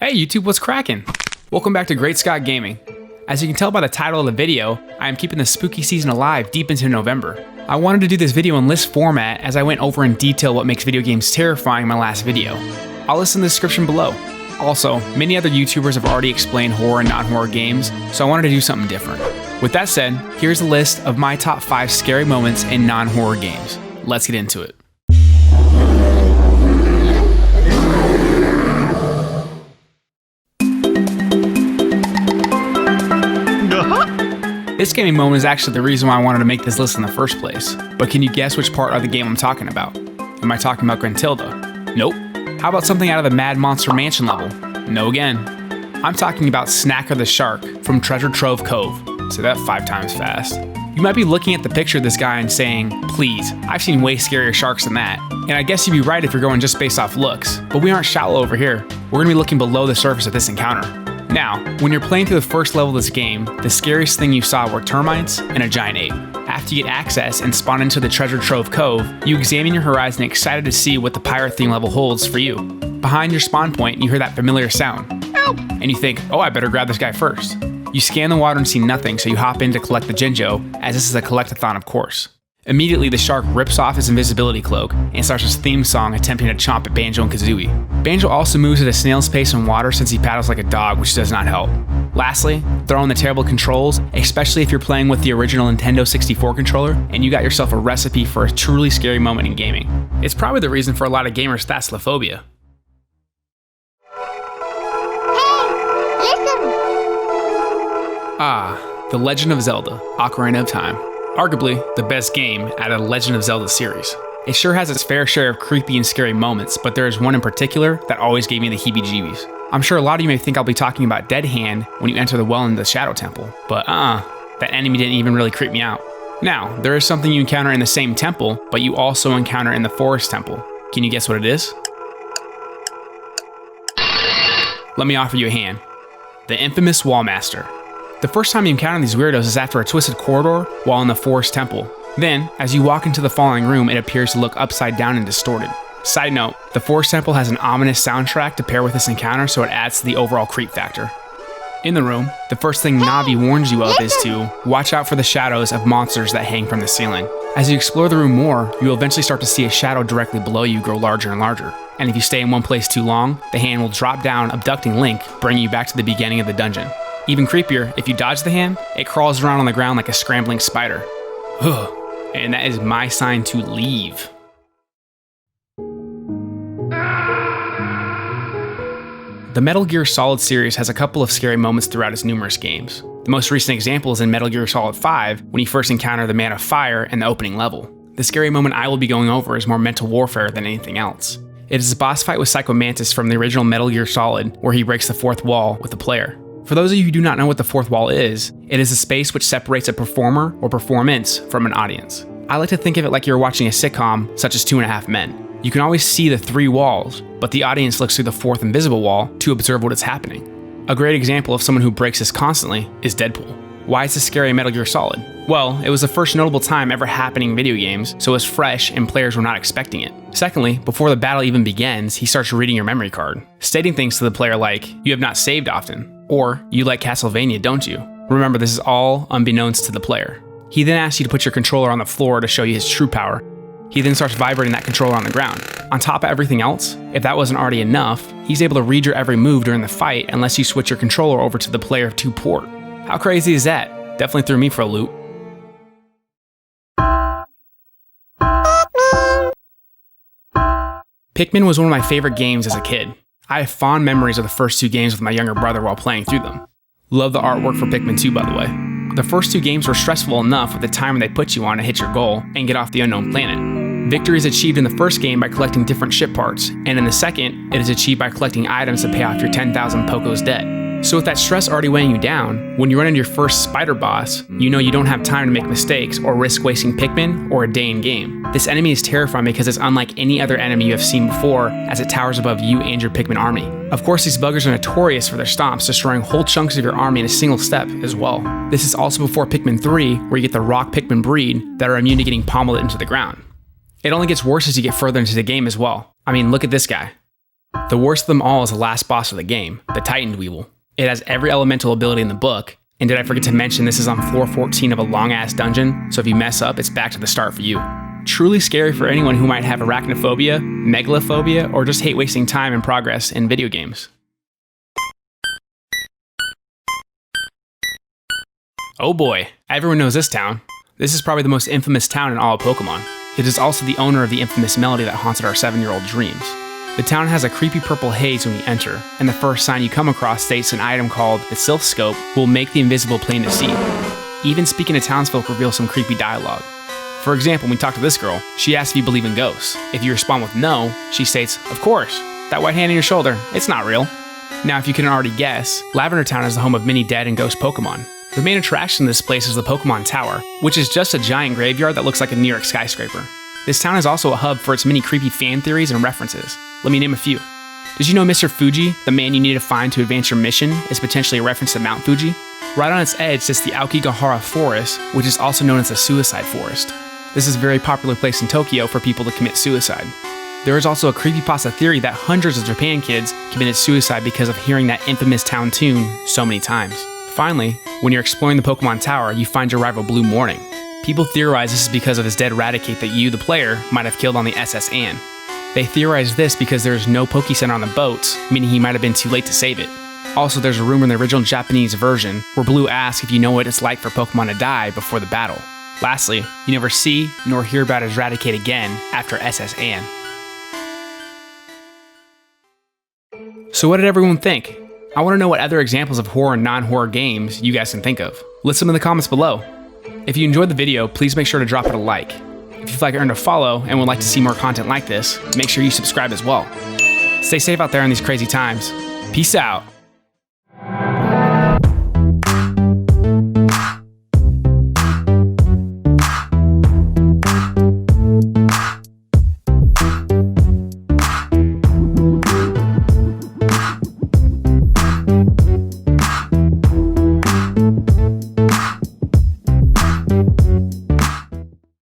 Hey YouTube, what's cracking? Welcome back to Great Scott Gaming. As you can tell by the title of the video, I am keeping the spooky season alive deep into November. I wanted to do this video in list format as I went over in detail what makes video games terrifying in my last video. I'll list in the description below. Also, many other YouTubers have already explained horror and non-horror games, so I wanted to do something different. With that said, here's a list of my top 5 scary moments in non-horror games. Let's get into it. This gaming moment is actually the reason why I wanted to make this list in the first place. But can you guess which part of the game I'm talking about? Am I talking about Gruntilda? Nope. How about something out of the Mad Monster Mansion level? No again. I'm talking about Snacker the Shark from Treasure Trove Cove. Say that 5 times fast. You might be looking at the picture of this guy and saying, please, I've seen way scarier sharks than that. And I guess you'd be right if you're going just based off looks, but we aren't shallow over here. We're gonna be looking below the surface of this encounter. Now, when you're playing through the first level of this game, the scariest thing you saw were termites and a giant ape. After you get access and spawn into the Treasure Trove Cove, you examine your horizon excited to see what the pirate theme level holds for you. Behind your spawn point, you hear that familiar sound. Help! And you think, oh, I better grab this guy first. You scan the water and see nothing, so you hop in to collect the Jinjo, as this is a collectathon of course. Immediately, the shark rips off his invisibility cloak and starts his theme song attempting to chomp at Banjo and Kazooie. Banjo also moves at a snail's pace in water since he paddles like a dog, which does not help. Lastly, throw in the terrible controls, especially if you're playing with the original Nintendo 64 controller, and you got yourself a recipe for a truly scary moment in gaming. It's probably the reason for a lot of gamers' thalassophobia. The Legend of Zelda: Ocarina of Time. Arguably the best game out of the Legend of Zelda series. It sure has its fair share of creepy and scary moments, but there is one in particular that always gave me the heebie-jeebies. I'm sure a lot of you may think I'll be talking about Dead Hand when you enter the well in the Shadow Temple, but that enemy didn't even really creep me out. Now, there is something you encounter in the same temple, but you also encounter in the Forest Temple. Can you guess what it is? Let me offer you a hand. The infamous Wallmaster. The first time you encounter these weirdos is after a twisted corridor while in the Forest Temple. Then, as you walk into the following room, it appears to look upside down and distorted. Side note, the Forest Temple has an ominous soundtrack to pair with this encounter, so it adds to the overall creep factor. In the room, the first thing Navi warns you of is to watch out for the shadows of monsters that hang from the ceiling. As you explore the room more, you will eventually start to see a shadow directly below you grow larger and larger. And if you stay in one place too long, the hand will drop down, abducting Link, bringing you back to the beginning of the dungeon. Even creepier, if you dodge the hand, it crawls around on the ground like a scrambling spider. And that is my sign to leave. The Metal Gear Solid series has a couple of scary moments throughout its numerous games. The most recent example is in Metal Gear Solid 5, when you first encounter the Man of Fire in the opening level. The scary moment I will be going over is more mental warfare than anything else. It is a boss fight with Psycho Mantis from the original Metal Gear Solid, where he breaks the fourth wall with the player. For those of you who do not know what the fourth wall is, it is a space which separates a performer or performance from an audience. I like to think of it like you're watching a sitcom, such as 2.5 Men. You can always see the 3 walls, but the audience looks through the 4th invisible wall to observe what is happening. A great example of someone who breaks this constantly is Deadpool. Why is this scary in Metal Gear Solid? Well, it was the first notable time ever happening in video games, so it was fresh and players were not expecting it. Secondly, before the battle even begins, he starts reading your memory card, stating things to the player like, you have not saved often, or you like Castlevania, don't you? Remember, this is all unbeknownst to the player. He then asks you to put your controller on the floor to show you his true power. He then starts vibrating that controller on the ground. On top of everything else, if that wasn't already enough, he's able to read your every move during the fight unless you switch your controller over to the player 2 port. How crazy is that? Definitely threw me for a loop. Pikmin was one of my favorite games as a kid. I have fond memories of the first 2 games with my younger brother while playing through them. Love the artwork for Pikmin 2, by the way. The first 2 games were stressful enough with the timer they put you on to hit your goal and get off the unknown planet. Victory is achieved in the first game by collecting different ship parts, and in the second, it is achieved by collecting items to pay off your 10,000 Poco's debt. So with that stress already weighing you down, when you run into your first spider boss, you know you don't have time to make mistakes or risk wasting Pikmin or a day in game. This enemy is terrifying because it's unlike any other enemy you have seen before, as it towers above you and your Pikmin army. Of course, these buggers are notorious for their stomps, destroying whole chunks of your army in a single step as well. This is also before Pikmin 3, where you get the rock Pikmin breed that are immune to getting pommeled into the ground. It only gets worse as you get further into the game as well. I mean, look at this guy. The worst of them all is the last boss of the game, the Titan Weevil. It has every elemental ability in the book, and did I forget to mention this is on floor 14 of a long-ass dungeon, so if you mess up, it's back to the start for you. Truly scary for anyone who might have arachnophobia, megalophobia, or just hate wasting time and progress in video games. Oh boy, everyone knows this town. This is probably the most infamous town in all of Pokemon. It is also the owner of the infamous melody that haunted our 7-year-old dreams. The town has a creepy purple haze when you enter, and the first sign you come across states an item called the Sylph Scope will make the invisible plain to see. Even speaking to townsfolk reveals some creepy dialogue. For example, when we talk to this girl, she asks if you believe in ghosts. If you respond with no, she states, "Of course, that white hand on your shoulder, it's not real." Now, if you couldn't already guess, Lavender Town is the home of many dead and ghost Pokemon. The main attraction in this place is the Pokemon Tower, which is just a giant graveyard that looks like a New York skyscraper. This town is also a hub for its many creepy fan theories and references. Let me name a few. Did you know Mr. Fuji, the man you need to find to advance your mission, is potentially a reference to Mount Fuji? Right on its edge sits the Aokigahara Forest, which is also known as the Suicide Forest. This is a very popular place in Tokyo for people to commit suicide. There is also a creepypasta theory that hundreds of Japan kids committed suicide because of hearing that infamous town tune so many times. Finally, when you're exploring the Pokemon Tower, you find your rival Blue Morning. People theorize this is because of his dead Raticate that you, the player, might have killed on the SS Anne. They theorize this because there is no Poke Center on the boats, meaning he might have been too late to save it. Also, there's a rumor in the original Japanese version where Blue asks if you know what it's like for Pokemon to die before the battle. Lastly, you never see nor hear about his Raticate again after SS Anne. So what did everyone think? I want to know what other examples of horror and non-horror games you guys can think of. List them in the comments below. If you enjoyed the video, please make sure to drop it a like. If you'd like to earn a follow and would like to see more content like this, make sure you subscribe as well. Stay safe out there in these crazy times. Peace out.